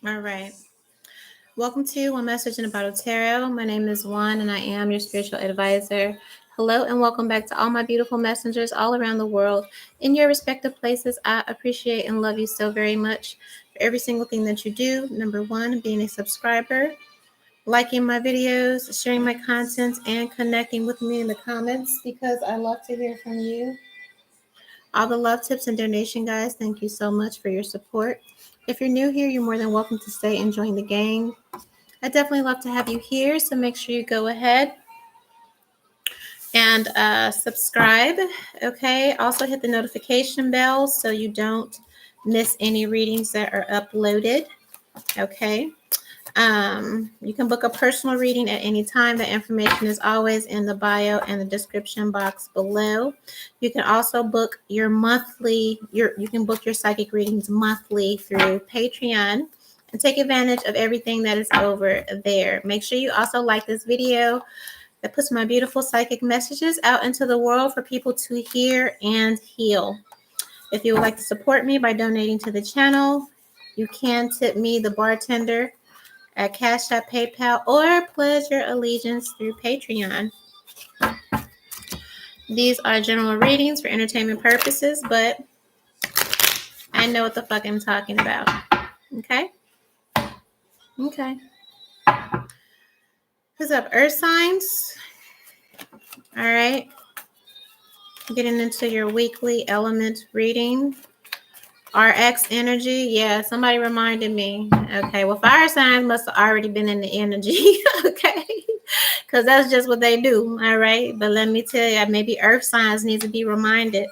All right. Welcome to One Message in a Bottle Tarot. My name is Juan and I am your spiritual advisor. Hello and welcome back to all my beautiful messengers all around the world. In your respective places, I appreciate and love you so very much for every single thing that you do. Number one, being a subscriber, liking my videos, sharing my content, and connecting with me in the comments because I love to hear from you. All the love tips and donation guys, thank you so much for your support. If you're new here, you're more than welcome to stay and join the gang. I definitely love to have you here, so make sure you go ahead and subscribe. Okay, also hit the notification bell so you don't miss any readings that are uploaded. Okay. You can book a personal reading at any time. The information is always in the bio and the description box below. You can also book your you can book your psychic readings monthly through Patreon and take advantage of everything that is over there. Make sure you also like this video that puts my beautiful psychic messages out into the world for people to hear and heal. If you would like to support me by donating to the channel, you can tip me, the bartender, at Cash App, PayPal, or pledge your allegiance through Patreon. These are general readings for entertainment purposes, but I know what the fuck I'm talking about. Okay? Okay. What's up, Earth signs? All right. Getting into your weekly element reading. RX energy. Yeah, somebody reminded me. Okay, well, fire signs must have already been in the energy. Okay, because that's just what they do. All right, but let me tell you, maybe earth signs need to be reminded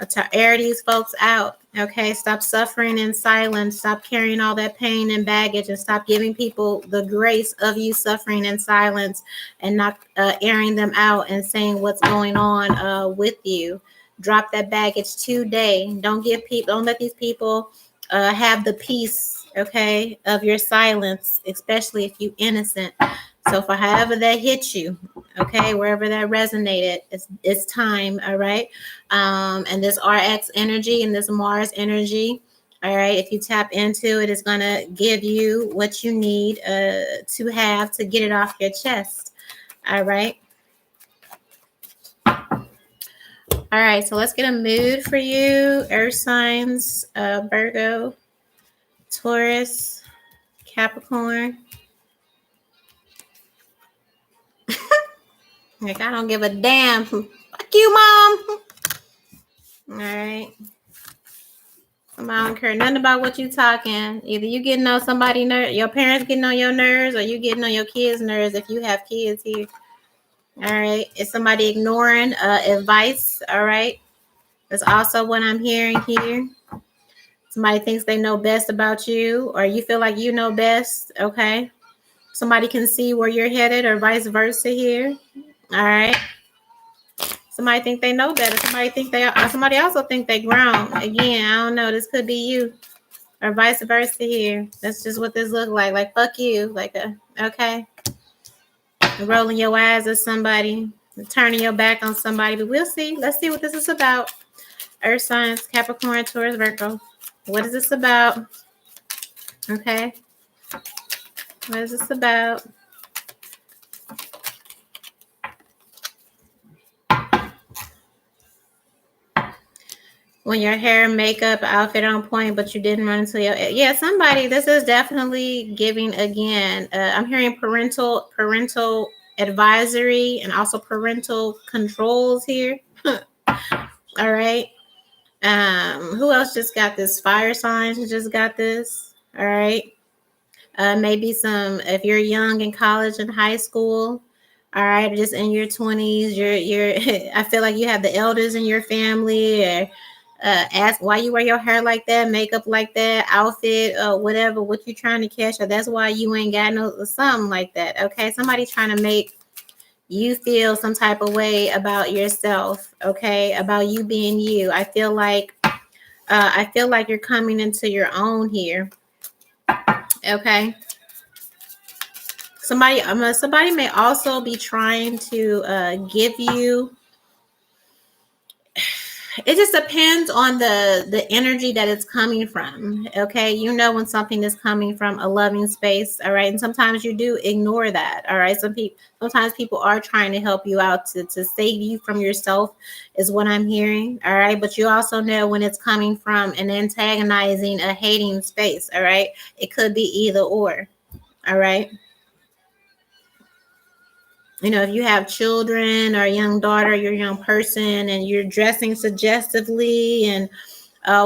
to air these folks out. Okay, stop suffering in silence. Stop carrying all that pain and baggage, and stop giving people the grace of you suffering in silence and not airing them out and saying what's going on with you. Drop that baggage today. Don't let these people have the peace, okay, of your silence, especially if you innocent. So for however that hit you, okay, wherever that resonated, it's time, all right. And this RX energy and this Mars energy, all right, if you tap into it, it's gonna give you what you need to have to get it off your chest. All right. All right, so let's get a mood for you. Earth signs, Virgo, Taurus, Capricorn. Like, I don't give a damn. Fuck you, Mom. All right. I don't care nothing about what you talking. Either you getting on somebody's nerves, your parents getting on your nerves, or you getting on your kids' nerves if you have kids here. All right. Is somebody ignoring advice? All right. That's also what I'm hearing here. Somebody thinks they know best about you, or you feel like you know best. Okay. Somebody can see where you're headed, or vice versa here. All right. Somebody think they know better. Somebody also think they grown. Again, I don't know. This could be you, or vice versa here. That's just what this look like. Like, fuck you. Like, okay. Rolling your eyes at somebody, turning your back on somebody. But we'll see. Let's see what this is about. Earth signs, Capricorn, Taurus, Virgo. What is this about? Okay. What is this about? When your hair, makeup, outfit on point, but you didn't run into your... Yeah, somebody, this is definitely giving again. I'm hearing parental advisory and also parental controls here. All right. Who else just got this? Fire signs just got this. All right. Maybe if you're young in college and high school, all right, just in your 20s, I feel like you have the elders in your family, or ask why you wear your hair like that, makeup like that, outfit, whatever, what you trying to catch, or that's why you ain't got no something like that. Okay, somebody trying to make you feel some type of way about yourself. Okay, about you being you. I feel like you're coming into your own here. Okay. Somebody may also be trying to give you It just depends on the energy that it's coming from. Okay, you know when something is coming from a loving space. All right, and sometimes you do ignore that. All right, sometimes people are trying to help you out to save you from yourself, is what I'm hearing. All right, but you also know when it's coming from an antagonizing, a hating space. All right, it could be either or. All right. You know, if you have children or a young daughter, you're a young person and you're dressing suggestively and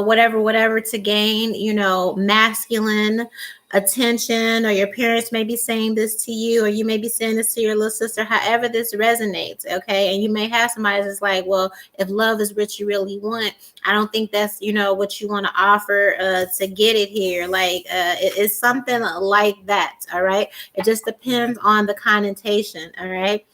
whatever to gain, you know, masculine attention, or your parents may be saying this to you, or you may be saying this to your little sister, however this resonates. Okay, and you may have somebody that's like, well, if love is what you really want, I don't think that's, you know, what you want to offer to get it here. Like it's something like that. All right, it just depends on the connotation. All right,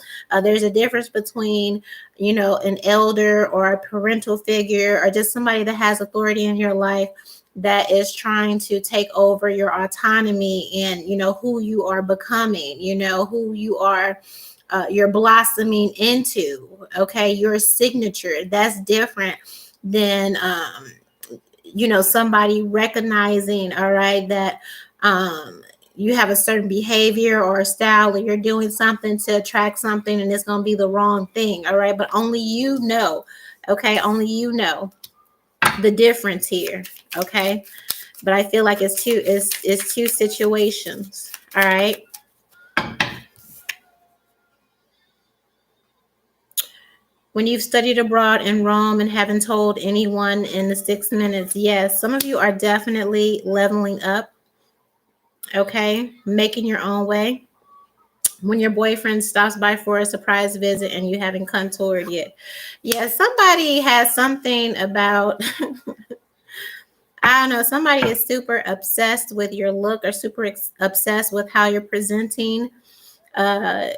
there's a difference between, you know, an elder or a parental figure or just somebody that has authority in your life that is trying to take over your autonomy and, you know, who you are becoming, you know, who you are, you're blossoming into. Okay, your signature. That's different than you know, somebody recognizing, all right, that you have a certain behavior or a style, or you're doing something to attract something and it's going to be the wrong thing. All right, but only you know. Okay, only you know the difference here. Okay, but I feel like it's two situations. All right. When you've studied abroad in Rome and haven't told anyone in the 6 minutes, yes, some of you are definitely leveling up. Okay, making your own way. When your boyfriend stops by for a surprise visit and you haven't contoured yet, yeah, somebody has something about I don't know, somebody is super obsessed with your look or super obsessed with how you're presenting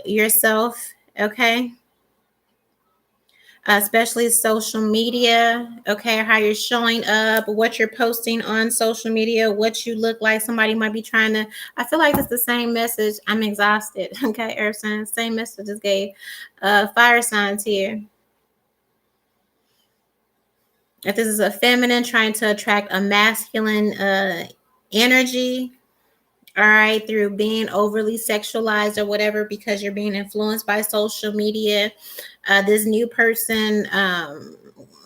yourself. Okay, especially social media. Okay, how you're showing up, what you're posting on social media, what you look like. Somebody might be trying to, I feel like it's the same message. I'm exhausted. Okay, earth signs, same message just gave fire signs here. If this is a feminine trying to attract a masculine energy, all right, through being overly sexualized or whatever, because you're being influenced by social media, this new person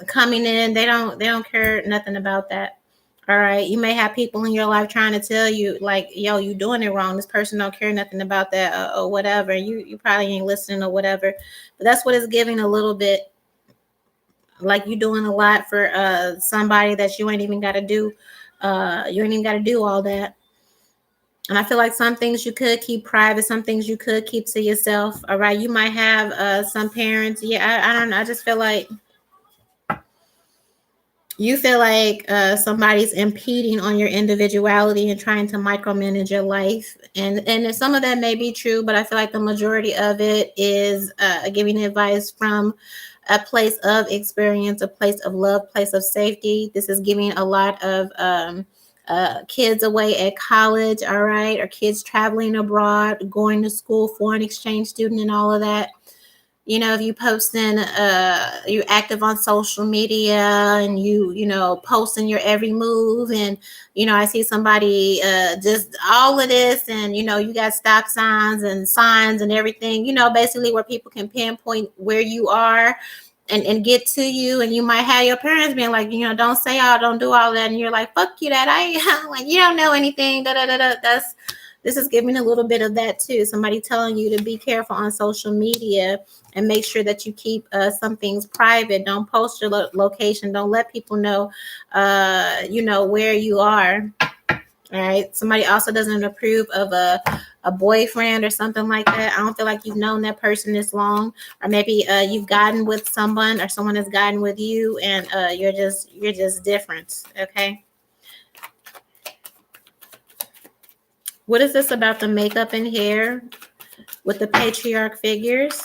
coming in, they don't care nothing about that. All right, you may have people in your life trying to tell you like, yo, you doing it wrong, this person don't care nothing about that, or whatever, you probably ain't listening or whatever. But that's what it's giving a little bit, like you doing a lot for somebody that you ain't even got to do. You ain't even got to do all that. And I feel like some things you could keep private, some things you could keep to yourself. All right, you might have some parents, yeah, I don't know, I just feel like you feel like somebody's impeding on your individuality and trying to micromanage your life, and some of that may be true, but I feel like the majority of it is giving advice from a place of experience, a place of love, place of safety. This is giving a lot of kids away at college, all right, or kids traveling abroad, going to school, foreign exchange student, and all of that. You know, if you posting you're active on social media and you know posting your every move, and you know I see somebody just all of this, and you know you got stop signs and everything, you know, basically where people can pinpoint where you are and get to you. And you might have your parents being like, you know, don't say all, don't do all that, and you're like, fuck you, that I like, you don't know anything, da da da da. That's This is giving a little bit of that too. Somebody telling you to be careful on social media and make sure that you keep some things private. Don't post your location. Don't let people know, you know, where you are. All right. Somebody also doesn't approve of a boyfriend or something like that. I don't feel like you've known that person this long, or maybe you've gotten with someone, or someone has gotten with you, and you're just different. Okay. What is this about the makeup and hair with the patriarch figures?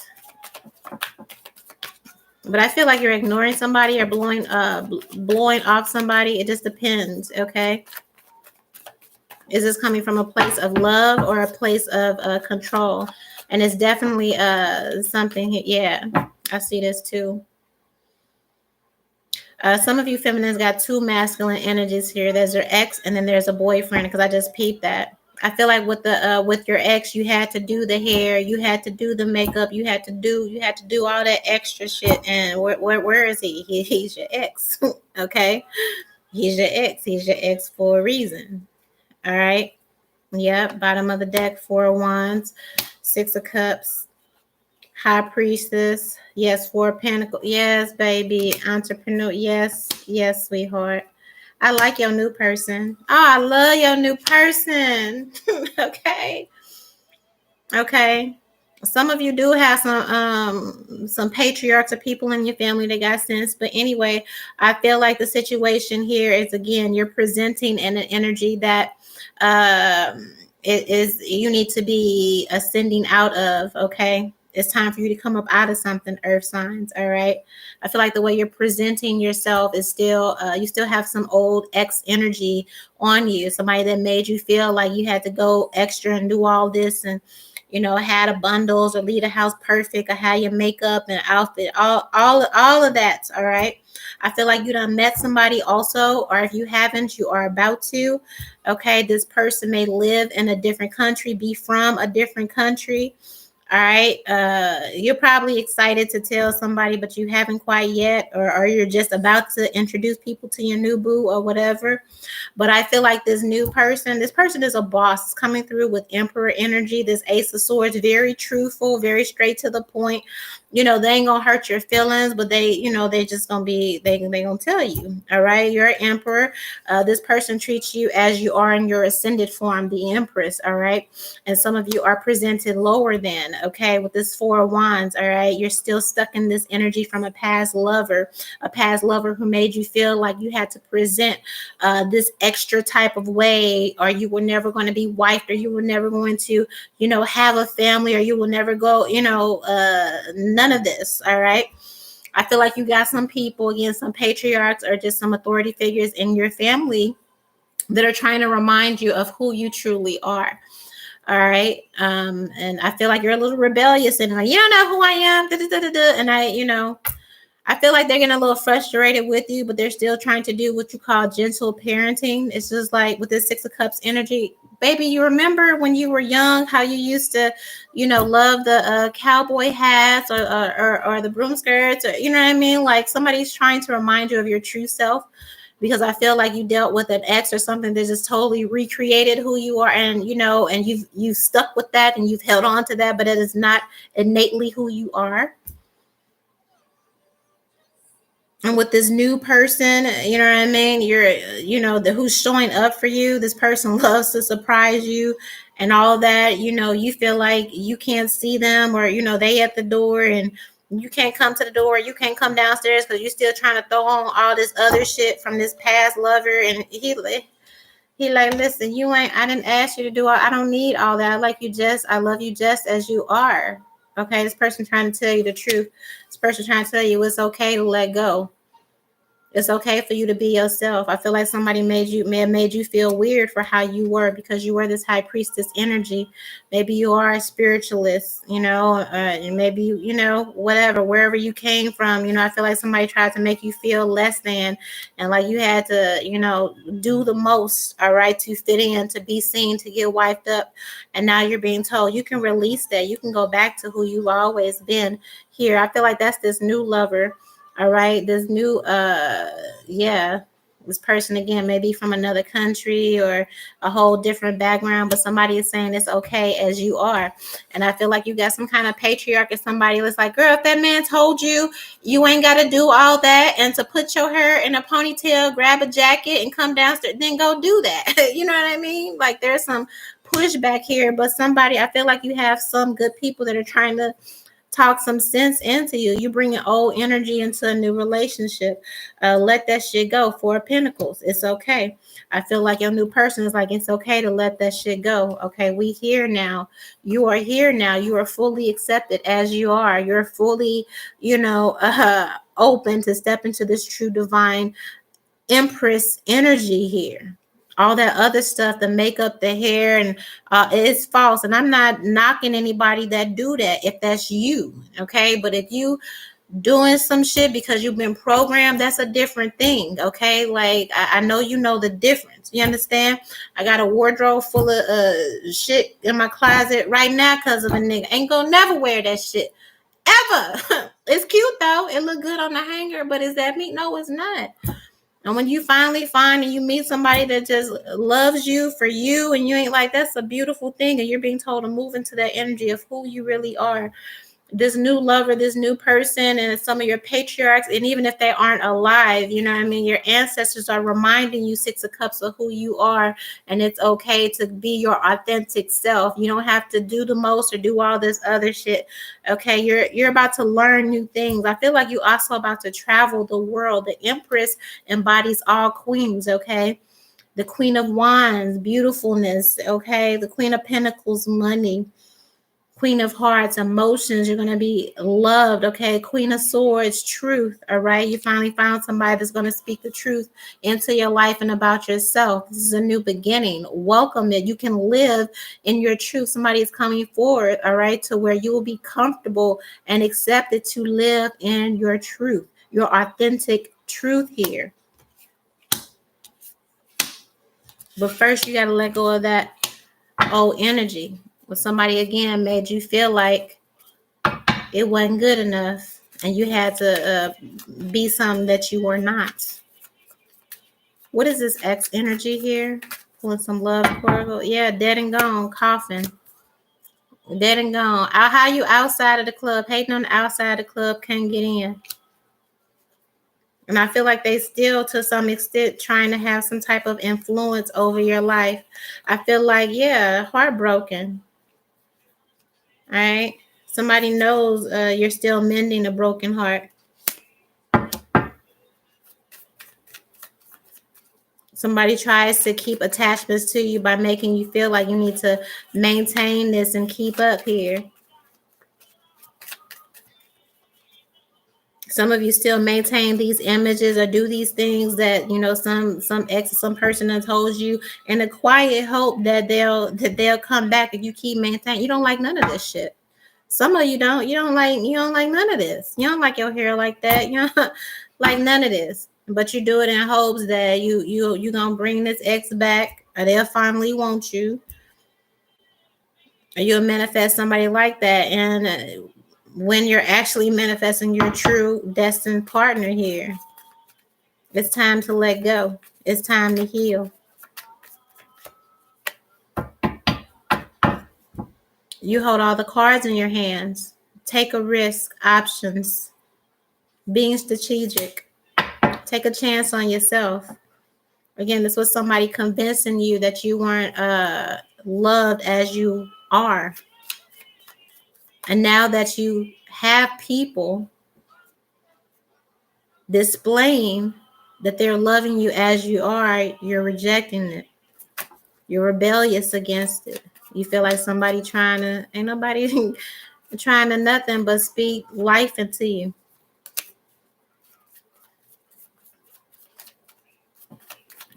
But I feel like you're ignoring somebody or blowing off somebody. It just depends. Okay. Is this coming from a place of love or a place of control? And it's definitely something. Yeah, I see this too. Some of you feminines got two masculine energies here. There's your ex, and then there's a boyfriend. Because I just peeped that. I feel like with your ex, you had to do the hair, you had to do the makeup, you had to do all that extra shit. And where is he? He's your ex. Okay, he's your ex. He's your ex for a reason. All right. Yep. Bottom of the deck, Four of Wands, Six of Cups, High Priestess. Yes, Four of Pentacles. Yes, baby. Entrepreneur. Yes. Yes, sweetheart. I like your new person. Oh, I love your new person. Okay. Okay. Some of you do have some patriarchs or people in your family that got sense. But anyway, I feel like the situation here is, again, you're presenting an energy that it is you need to be ascending out of. Okay. It's time for you to come up out of something, earth signs. All right. I feel like the way you're presenting yourself is still, you still have some old ex energy on you. Somebody that made you feel like you had to go extra and do all this, and had a bundles or leave the house perfect, or had your makeup and outfit, all of that. All right. I feel like you done met somebody also, or if you haven't, you are about to. Okay. This person may live in a different country, be from a different country. All right. You're probably excited to tell somebody, but you haven't quite yet, or you're just about to introduce people to your new boo or whatever. But I feel like this person is a boss coming through with Emperor energy. This Ace of Swords, very truthful, very straight to the point. They ain't gonna hurt your feelings, but they just gonna be, they gonna tell you. All right, you're an Emperor. This person treats you as you are in your ascended form, the Empress. All right, and some of you are presented lower than. Okay, with this Four of Wands. All right, you're still stuck in this energy from a past lover who made you feel like you had to present this extra type of way, or you were never going to be wifed, or you were never going to, have a family, or you will never go, none of this. All right. I feel like you got some people, again, some patriarchs or just some authority figures in your family that are trying to remind you of who you truly are. All right. And I feel like you're a little rebellious and like, you don't know who I am. Da, da, da, da, da. And I feel like they're getting a little frustrated with you, but they're still trying to do what you call gentle parenting. It's just like with this Six of Cups energy. Baby, you remember when you were young, how you used to, love the cowboy hats or the broom skirts, or, you know what I mean? Like somebody's trying to remind you of your true self, because I feel like you dealt with an ex or something that just totally recreated who you are, and and you've stuck with that and you've held on to that, but it is not innately who you are. And with this new person, you know what I mean? You're, who's showing up for you. This person loves to surprise you and all that. You feel like you can't see them, or, they at the door and you can't come to the door. You can't come downstairs because you're still trying to throw on all this other shit from this past lover. And he like, listen, I didn't ask you to do all, I don't need all that. I love you just as you are. Okay. This person trying to tell you the truth. This person trying to tell you it's okay to let go. It's okay for you to be yourself. I feel like somebody may have made you feel weird for how you were, because you were this high priestess energy. Maybe you are a spiritualist, and maybe whatever, wherever you came from. I feel like somebody tried to make you feel less than, and like you had to, do the most, all right, to fit in, to be seen, to get wiped up. And now you're being told you can release that. You can go back to who you've always been here. I feel like that's this new lover. All right, this new this person, again, maybe from another country or a whole different background, but somebody is saying it's okay as you are. And I feel like you got some kind of patriarch or somebody that's like, girl, if that man told you you ain't got to do all that and to put your hair in a ponytail, grab a jacket and come downstairs, then go do that. You know what I mean? Like there's some pushback here, but I feel like you have some good people that are trying to talk some sense into you. You bring an old energy into a new relationship. Let that shit go. Four of Pentacles. It's okay. I feel like your new person is like, it's okay to let that shit go. Okay, we here now. You are here now. You are fully accepted as you are. You're fully, open to step into this true divine Empress energy here. All that other stuff, the makeup, the hair, and it's false. And I'm not knocking anybody that do that if that's you, okay? But if you doing some shit because you've been programmed, that's a different thing. Okay, like I know you know the difference. You understand? I got a wardrobe full of shit in my closet right now because of a nigga. Ain't gonna never wear that shit ever. It's cute though. It look good on the hanger, but is that me? No, it's not. And when you finally find and you meet somebody that just loves you for you and you ain't like, that's a beautiful thing, and you're being told to move into that energy of who you really are, this new lover, this new person, and some of your patriarchs, and even if they aren't alive, you know what I mean, your ancestors are reminding you, Six of Cups, of who you are, and it's okay to be your authentic self. You don't have to do the most or do all this other shit. Okay, you're about to learn new things. I feel like you also about to travel the world. The Empress embodies all queens. Okay, the Queen of Wands, beautifulness. Okay, the Queen of Pentacles, money. Queen of Hearts, emotions, you're going to be loved. Okay, Queen of Swords, truth. All right, you finally found somebody that's going to speak the truth into your life and about yourself. This is a new beginning. Welcome it. You can live in your truth. Somebody is coming forward, all right, to where you will be comfortable and accepted to live in your truth, your authentic truth here. But first, you got to let go of that old energy. When somebody again made you feel like it wasn't good enough and you had to be something that you were not. What is this X energy here? Pulling some love oracle. Yeah, dead and gone, coughing. Dead and gone. How you outside of the club, hating on the outside of the club, can't get in. And I feel like they still, to some extent, trying to have some type of influence over your life. I feel like, yeah, heartbroken. All right. Somebody knows you're still mending a broken heart. Somebody tries to keep attachments to you by making you feel like you need to maintain this and keep up here. Some of you still maintain these images or do these things that, you know, some person has told you in a quiet hope that they'll come back if you keep maintaining. You don't like none of this shit. Some of you don't. You don't like none of this. You don't like your hair like that. You don't like none of this. But you do it in hopes that you gonna bring this ex back, or they'll finally want you, or you'll manifest somebody like that. And when you're actually manifesting your true destined partner here, it's time to let go. It's time to heal. You hold all the cards in your hands. Take a risk. Options. Being strategic. Take a chance on yourself. Again, this was somebody convincing you that you weren't loved as you are. And now that you have people displaying that they're loving you as you are, you're rejecting it. You're rebellious against it. You feel like somebody ain't nobody trying to nothing but speak life into you.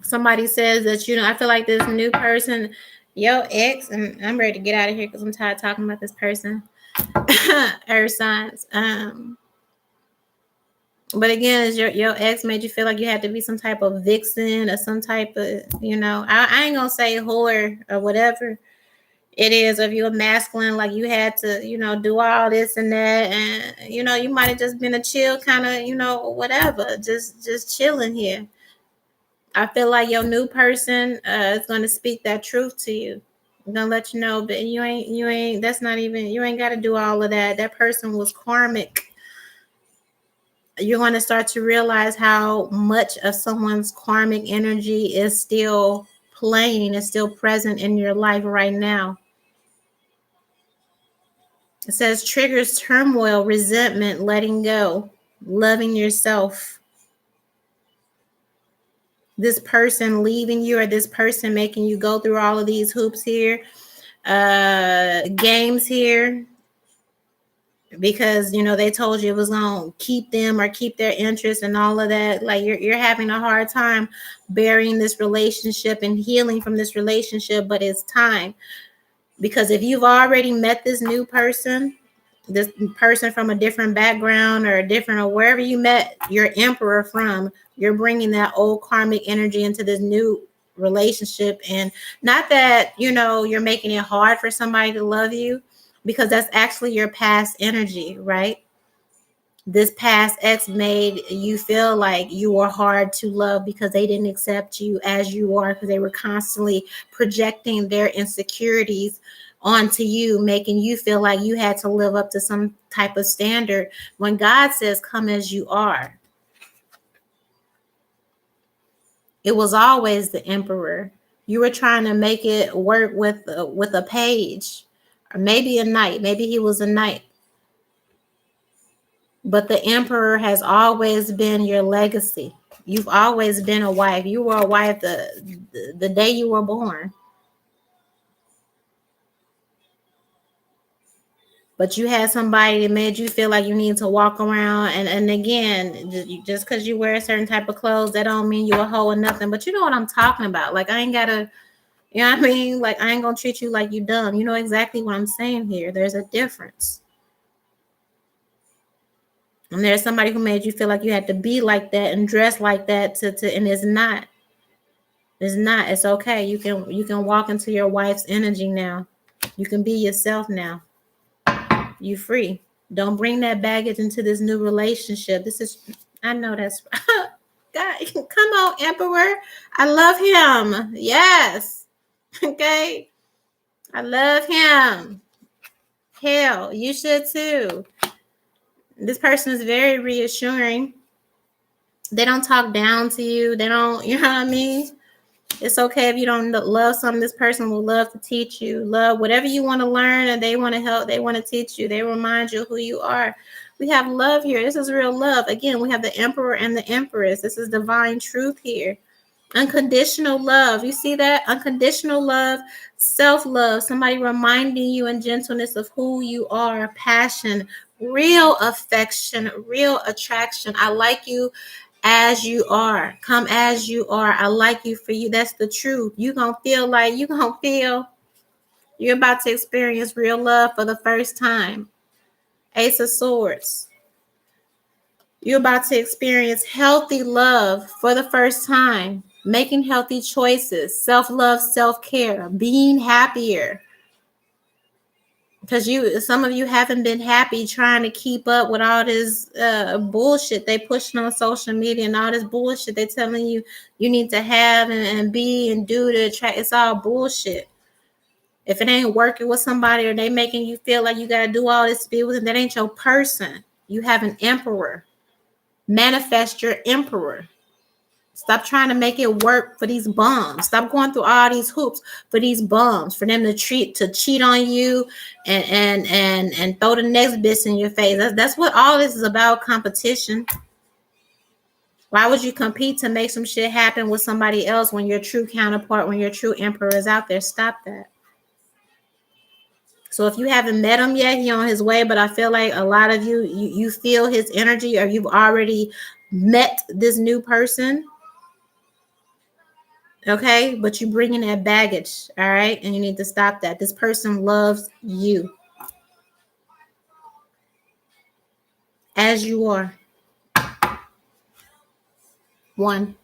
Somebody says that, I feel like this new person, your ex, and I'm ready to get out of here because I'm tired of talking about this person. Earth signs. But again, is your ex made you feel like you had to be some type of vixen or some type of, I ain't gonna say whore or whatever it is, if you're masculine, like you had to, do all this and that, and you might have just been a chill kind of, whatever, just chilling here. I feel like your new person is going to speak that truth to you. I'm gonna let you know, but you ain't. That's not even. You ain't got to do all of that. That person was karmic. You're going to start to realize how much of someone's karmic energy is still playing, is still present in your life right now. It says triggers turmoil, resentment, letting go, loving yourself. This person leaving you, or this person making you go through all of these hoops here, games here, because they told you it was gonna keep them or keep their interest and all of that. Like you're having a hard time burying this relationship and healing from this relationship, but it's time, because if you've already met this new person, this person from a different background or a different, or wherever you met your emperor from, you're bringing that old karmic energy into this new relationship. And not that, you're making it hard for somebody to love you, because that's actually your past energy, right? This past ex made you feel like you were hard to love because they didn't accept you as you are, because they were constantly projecting their insecurities onto you, making you feel like you had to live up to some type of standard, when God says come as you are. It was always the emperor. You were trying to make it work with a page, or maybe a knight. Maybe he was a knight. But the emperor has always been your legacy. You've always been a wife. You were a wife the day you were born. But you had somebody that made you feel like you need to walk around. And again, just because you wear a certain type of clothes, that don't mean you're a hoe or nothing. But you know what I'm talking about. Like, I ain't got to, you know what I mean? Like, I ain't going to treat you like you dumb. You know exactly what I'm saying here. There's a difference. And there's somebody who made you feel like you had to be like that and dress like that and it's not. It's not. It's okay. You can walk into your wife's energy now. You can be yourself now. You free. Don't bring that baggage into this new relationship. I know that's God. Come on, Emperor. I love him. Yes. Okay. I love him. Hell, you should too. This person is very reassuring. They don't talk down to you. They don't, you know what I mean? It's okay if you don't love something. This person will love to teach you. Love whatever you want to learn, and they want to help. They want to teach you. They remind you of who you are. We have love here. This is real love. Again, we have the emperor and the empress. This is divine truth here. Unconditional love. You see that? Unconditional love, self-love, somebody reminding you in gentleness of who you are, passion, real affection, real attraction. I like you as you are. Come as you are. I like you for you. That's the truth. You're going to feel you're about to experience real love for the first time. Ace of Swords. You're about to experience healthy love for the first time. Making healthy choices, self-love, self-care, being happier. Because some of you haven't been happy trying to keep up with all this bullshit they pushing on social media, and all this bullshit they telling you need to have and be and do to attract. It's all bullshit. If it ain't working with somebody, or they making you feel like you got to do all this to be with them, that ain't your person. You have an emperor. Manifest your emperor. Stop trying to make it work for these bums. Stop going through all these hoops for these bums, for them to cheat on you and throw the next bitch in your face. That's what all this is about, competition. Why would you compete to make some shit happen with somebody else when your true counterpart, when your true emperor is out there? Stop that. So if you haven't met him yet, he's on his way. But I feel like a lot of you feel his energy, or you've already met this new person. Okay, but you bring in that baggage, all right, and you need to stop that. This person loves you as you are. One.